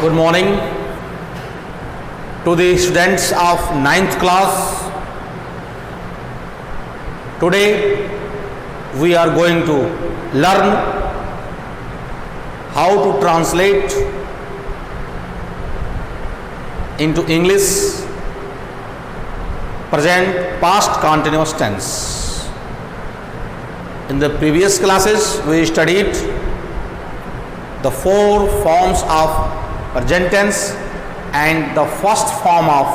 Good morning to the students of 9th class. Today we are going to learn how to translate into English present past continuous tense. In the previous classes we studied the four forms of present tense and the first form of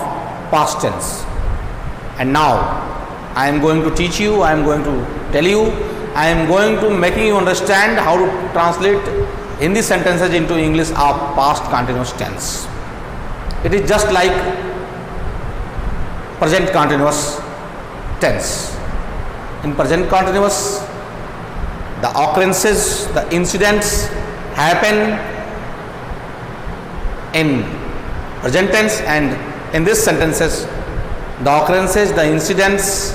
past tense. And now I am going to teach you, I am going to tell you, I am going to making you understand how to translate Hindi sentences into English of past continuous tense. It is just like present continuous tense. In present continuous, the occurrences, the incidents happen in present tense, and in these sentences the occurrences, the incidents,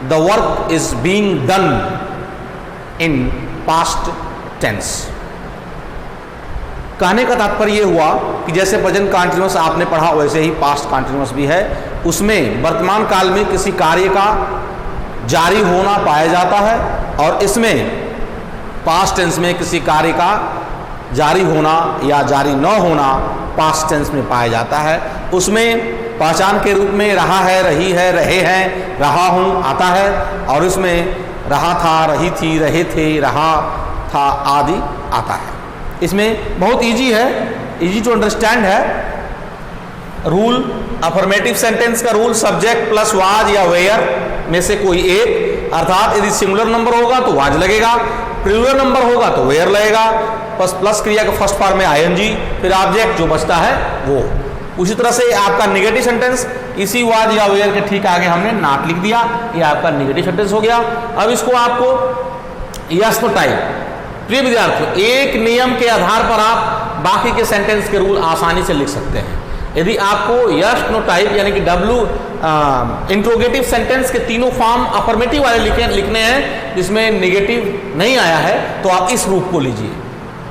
the work is being done in past tense. कहने का तात्पर्य ये हुआ कि जैसे present continuous आपने पढ़ा वैसे ही पास्ट कंटीन्यूअस भी है। उसमें वर्तमान काल में किसी कार्य का जारी होना पाया जाता है और इसमें पास्ट टेंस में किसी कार्य का जारी होना या जारी न होना पास्ट टेंस में पाया जाता है। उसमें पहचान के रूप में रहा है, रही है, रहे हैं, रहा हूँ आता है, और उसमें रहा था, रही थी, रहे थे, रहा था आदि आता है। इसमें बहुत इजी है, इजी टू अंडरस्टैंड है। रूल अफर्मेटिव सेंटेंस का रूल सब्जेक्ट प्लस वाज या वेयर में से कोई एक, अर्थात यदि सिंगुलर नंबर होगा तो वाज लगेगा, प्लूरल नंबर होगा तो वेयर लगेगा, प्लस क्रिया का फर्स्ट फॉर्म में आईएनजी, फिर ऑब्जेक्ट जो बचता है वो। उसी तरह से आपका नेगेटिव सेंटेंस इसी वाज या वेयर के ठीक आगे हमने नॉट लिख दिया, ये आपका नेगेटिव सेंटेंस हो गया। अब इसको आपको यस नो टाइप, प्रिय विद्यार्थियों, एक नियम के आधार पर आप बाकी के सेंटेंस के रूल आसानी से लिख सकते हैं। यदि आपको यस नो टाइप यानी कि डब्ल्यू इंट्रोगेटिव सेंटेंस के तीनों फॉर्म अफर्मेटिव वाले लिखने हैं जिसमें नेगेटिव नहीं आया है, तो आप इस रूप को लीजिए।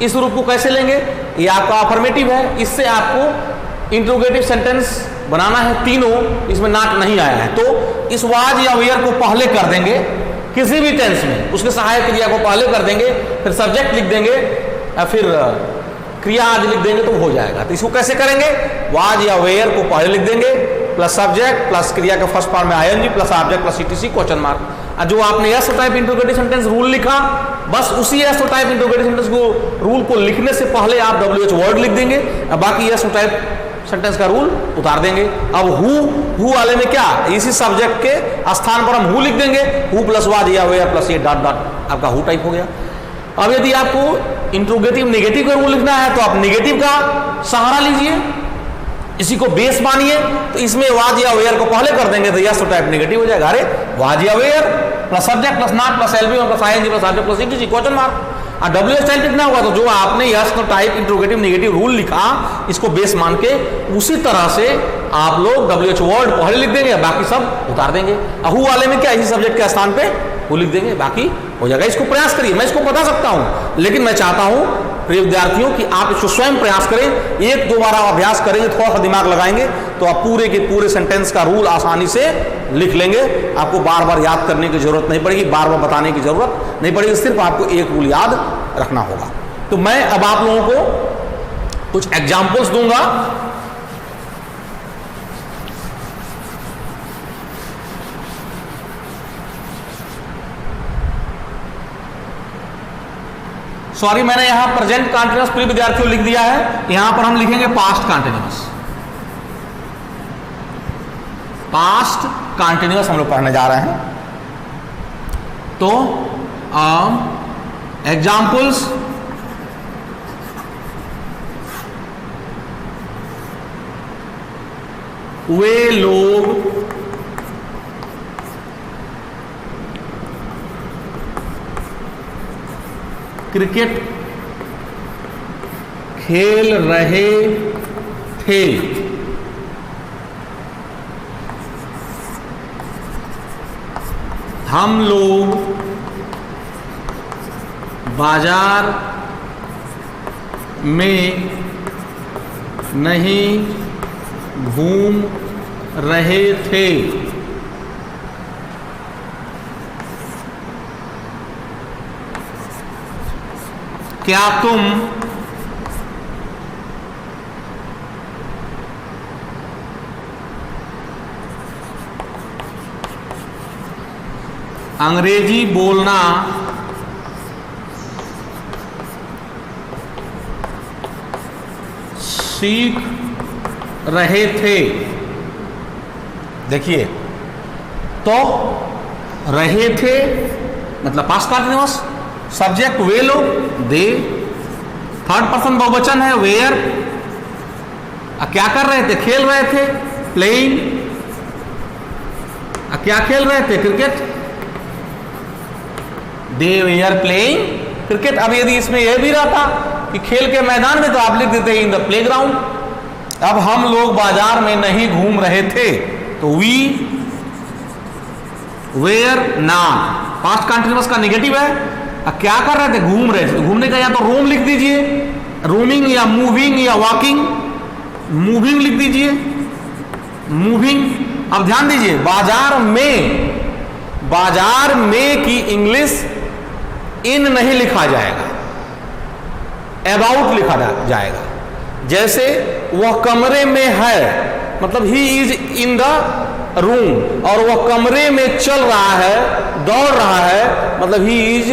इस रूप को कैसे लेंगे? ये आपका अफर्मेटिव है, इससे आपको इंट्रोगेटिव सेंटेंस बनाना है तीनों, इसमें नॉट नहीं आया है, तो इस वाज या वेयर को पहले कर देंगे किसी भी टेंस में, उसके सहायक क्रिया को पहले कर देंगे, फिर सब्जेक्ट लिख देंगे या फिर क्रिया आदि लिख देंगे तो हो जाएगा। तो इसको कैसे करेंगे? वाज या वेयर को पहले लिख देंगे प्लस सब्जेक्ट प्लस क्रिया के फर्स्ट फॉर्म में ING plus object plus ETC question mark. जो आपने yes type interrogative sentence rule लिखा, बस उसी यस टाइप इंट्रोगेटिव सेंटेंस को रूल को लिखने से पहले आप डब्ल्यूएच वर्ड लिख देंगे, बाकी यस टाइप सेंटेंस का रूल उतार देंगे। अब हु वाले में क्या, इसी सब्जेक्ट के स्थान पर हम हु लिख देंगे, हु प्लस वाज या वेयर प्लस ये डॉट डॉट, आपका हु टाइप हो गया। अब यदि आपको इंट्रोगेटिव नेगेटिव का रूल लिखना है तो आप नेगेटिव का सहारा लीजिए, इसी को बेस मानिए, तो इसमें वाज या वेयर को पहले कर देंगे तो यस टाइप नेगेटिव हो जाएगा। अरे वाज या were plus subject plus not plus LB plus ING plus object plus ETC question mark. और डब्ल्यूएच टाइप लिखना होगा तो जो आपने yes no type interrogative negative rule लिखा इसको बेस मान के उसी तरह से आप लोग डब्ल्यूएच वर्ड पहले लिख देंगे, बाकी सब उतार देंगे। हु वाले में क्या, इसी सब्जेक्ट के स्थान पे वो लिख देंगे, बाकी हो जाएगा। इसको प्रयास करिए, मैं इसको बता सकता हूं लेकिन मैं चाहता हूं प्रिय विद्यार्थियों कि आप इसको स्वयं प्रयास करें। एक दो बार आप अभ्यास करेंगे, थोड़ा सा दिमाग लगाएंगे तो आप पूरे के पूरे सेंटेंस का रूल आसानी से लिख लेंगे। आपको बार बार याद करने की जरूरत नहीं पड़ेगी, बार बार बताने की जरूरत नहीं पड़ेगी, सिर्फ आपको एक रूल याद रखना होगा। तो मैं अब आप लोगों को कुछ एग्जाम्पल्स दूंगा। सॉरी, मैंने यहां प्रेजेंट कंटीन्यूअस प्रिय विद्यार्थियों लिख दिया है, यहां पर हम लिखेंगे पास्ट कंटीन्यूअस। पास्ट कंटीन्यूअस हम लोग पढ़ने जा रहे हैं। तो एग्जाम्पल्स, वे लोग क्रिकेट खेल रहे थे। हम लोग बाजार में नहीं घूम रहे थे। क्या तुम अंग्रेजी बोलना सीख रहे थे? देखिए, तो रहे थे मतलब पास्ट कंटीन्यूअस, सब्जेक्ट वे लोग, दे, थर्ड पर्सन बहुवचन है वेयर। क्या कर रहे थे? खेल रहे थे, प्लेइंग। क्या खेल रहे थे? Cricket. They were playing cricket. अब यदि इसमें यह भी रहता कि खेल के मैदान में, तो आप लिख देते इन द प्लेग्राउंड। अब हम लोग बाजार में नहीं घूम रहे थे, तो we were not, past continuous का नेगेटिव है। अब क्या कर रहे थे? घूम रहे थे। तो घूमने का या तो रोम लिख दीजिए, रोमिंग, या मूविंग, या वॉकिंग। मूविंग लिख दीजिए, मूविंग। अब ध्यान दीजिए, बाजार में की इंग्लिश इन नहीं लिखा जाएगा, अबाउट लिखा जाएगा। जैसे वह कमरे में है, मतलब he is in the room, और वह कमरे में चल रहा है, दौड़ रहा है, मतलब he is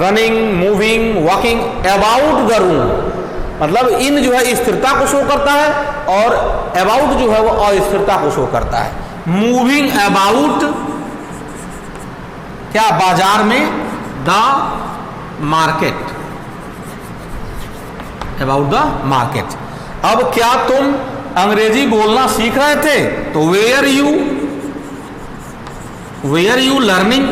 running, moving, walking about the room. मतलब इन जो है स्थिरता को शो करता है, और अबाउट जो है वो अस्थिरता को शो करता है। मूविंग अबाउट क्या? बाजार में, the market, about the market. अब क्या तुम अंग्रेजी बोलना सीख रहे थे? तो where you learning,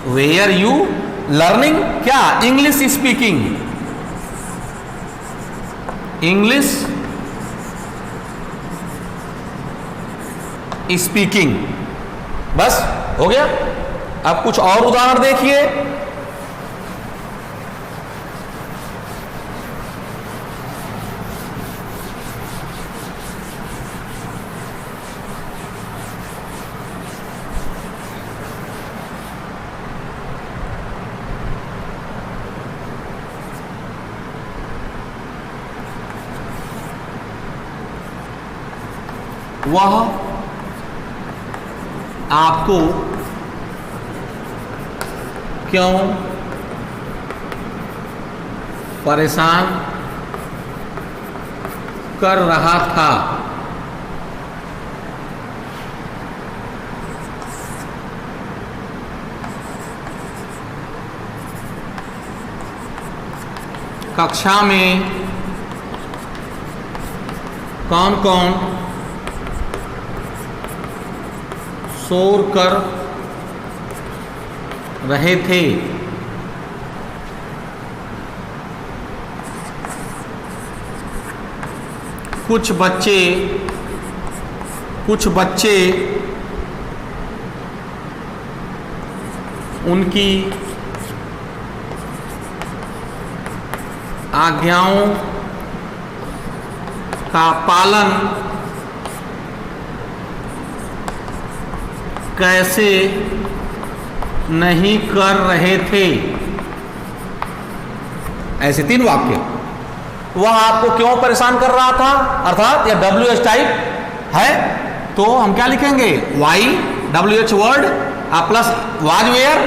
where you learning क्या? English speaking, English speaking. बस हो गया। अब कुछ और उदाहरण देखिए। वह आपको क्यों परेशान कर रहा था? कक्षा में कौन कौन शोर कर रहे थे? कुछ बच्चे उनकी आज्ञाओं का पालन कैसे नहीं कर रहे थे? ऐसे 3 वाक्य। वह आपको क्यों परेशान कर रहा था, अर्थात यह WH टाइप है, तो हम क्या लिखेंगे? Why, WH word plus was were,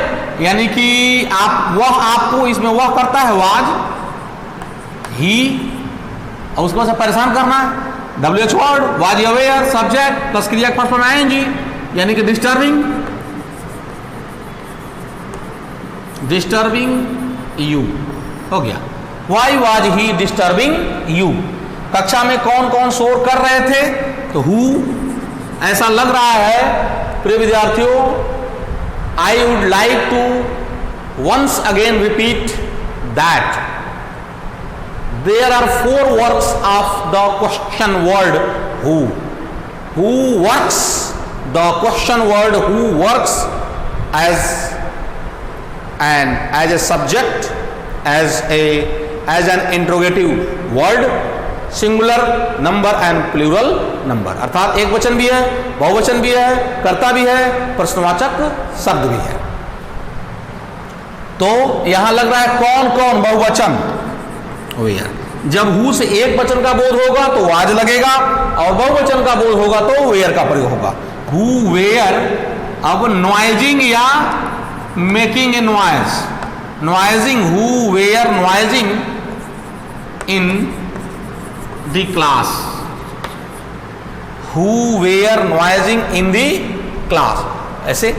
यानी कि वह आपको, इसमें वह करता है वाज, ही, और उसको से परेशान करना है, WH word, was aware, subject plus क्रिया फर्स्ट फॉर्म आएंगी, यानी कि डिस्टर्बिंग यू हो गया। Why was he disturbing you? कक्षा में कौन कौन शोर कर रहे थे? तो हु। ऐसा लग रहा है प्रिय विद्यार्थियों, I would like to once again repeat that there are 4 works of the question word who. Who works, the question word who works as a subject, as a as an interrogative word, singular number and plural number, अर्थात एक वचन भी है, बहुवचन भी है, कर्ता भी है, प्रश्नवाचक शब्द भी है। तो यहां लग रहा है कौन कौन बहुवचन, वेयर। जब हु से एक वचन का बोध होगा तो वाज लगेगा, और बहुवचन का बोध होगा तो वेयर का प्रयोग होगा। हु वेयर, अब नॉइजिंग या making a noise, noising, who were noising in the class, who were noising in the class, ऐसे,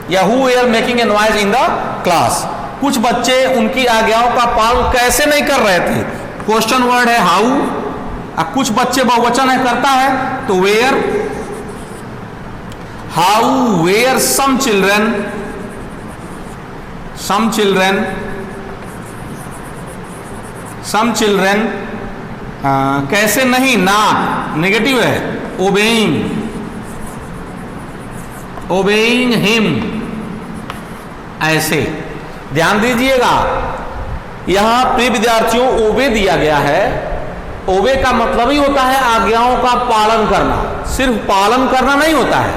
या who were making a noise in the class. कुछ बच्चे उनकी आज्ञाओं का पालन कैसे नहीं कर रहे थे, क्वेश्चन वर्ड है हाउ, और कुछ बच्चे बहुवचन है करता है तो were. How were some children, some children, some children, कैसे नहीं, ना नेगेटिव है, ओबेइंग, ओबेइंग हिम, ऐसे। ध्यान दीजिएगा, यहां प्रिय विद्यार्थियों ओबे दिया गया है। ओबे का मतलब ही होता है आज्ञाओं का पालन करना, सिर्फ पालन करना नहीं होता है।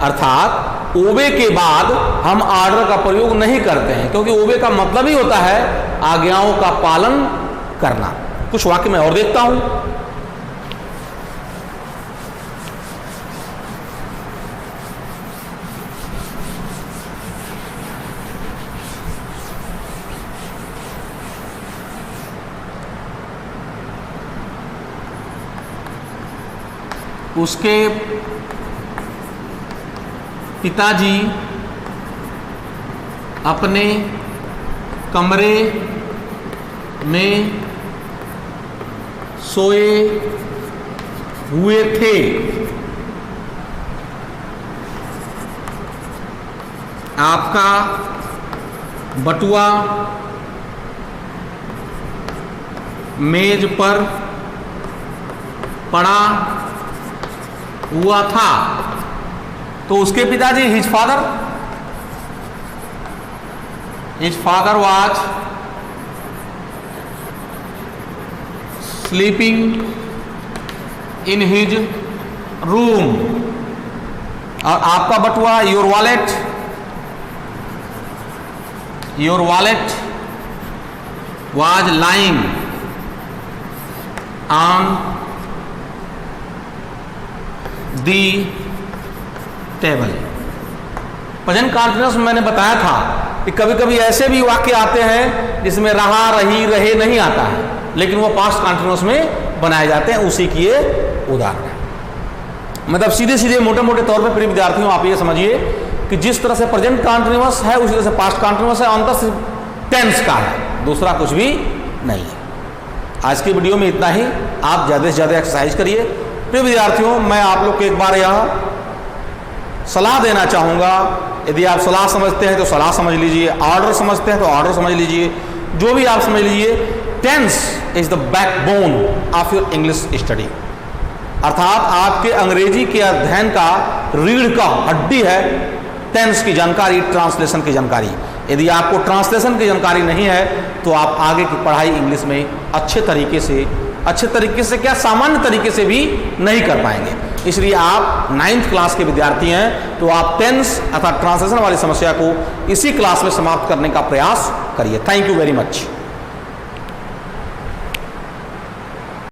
अर्थात ओबे के बाद हम ऑर्डर का प्रयोग नहीं करते हैं, क्योंकि ओबे का मतलब ही होता है आज्ञाओं का पालन करना। कुछ वाक्य मैं और देखता हूं। उसके पिताजी अपने कमरे में सोए हुए थे। आपका बटुआ मेज पर पड़ा हुआ था। तो उसके पिताजी, his father was sleeping in his room. और आपका बटुआ, your wallet was lying on the table. Present continuous में मैंने बताया था कि कभी कभी ऐसे भी वाक्य आते हैं जिसमें रहा, रही, रहे नहीं आता है, लेकिन वो पास्ट कॉन्टिन्यूअस में बनाए जाते हैं। उसी की ये उदाहरण है। मतलब सीधे सीधे मोटे मोटे तौर पे प्रिय विद्यार्थियों आप ये समझिए कि जिस तरह से प्रेजेंट कॉन्टिन्यूअस है उसी तरह से पास्ट कॉन्टिन्यूअस है, अंतर सिर्फ टेंस का है, दूसरा कुछ भी नहीं है। आज की वीडियो में इतना ही। आप ज़्यादा से ज़्यादा एक्सरसाइज करिए। प्रिय विद्यार्थियों, मैं आप लोग को एक बार यह सलाह देना चाहूँगा। यदि आप सलाह समझते हैं तो सलाह समझ लीजिए, ऑर्डर समझते हैं तो ऑर्डर समझ लीजिए, जो भी आप समझ लीजिए। Tense is the backbone of your English study, अर्थात आपके अंग्रेजी के अध्ययन का रीढ़ का हड्डी है टेंस की जानकारी, ट्रांसलेशन की जानकारी। यदि आपको ट्रांसलेशन की जानकारी नहीं है तो आप आगे की पढ़ाई इंग्लिश में अच्छे तरीके से क्या, सामान्य तरीके से भी नहीं कर पाएंगे। इसलिए आप 9th क्लास के विद्यार्थी हैं तो आप टेंस अर्थात ट्रांसलेशन वाली समस्या को इसी क्लास में समाप्त करने का प्रयास करिए। Thank you very much.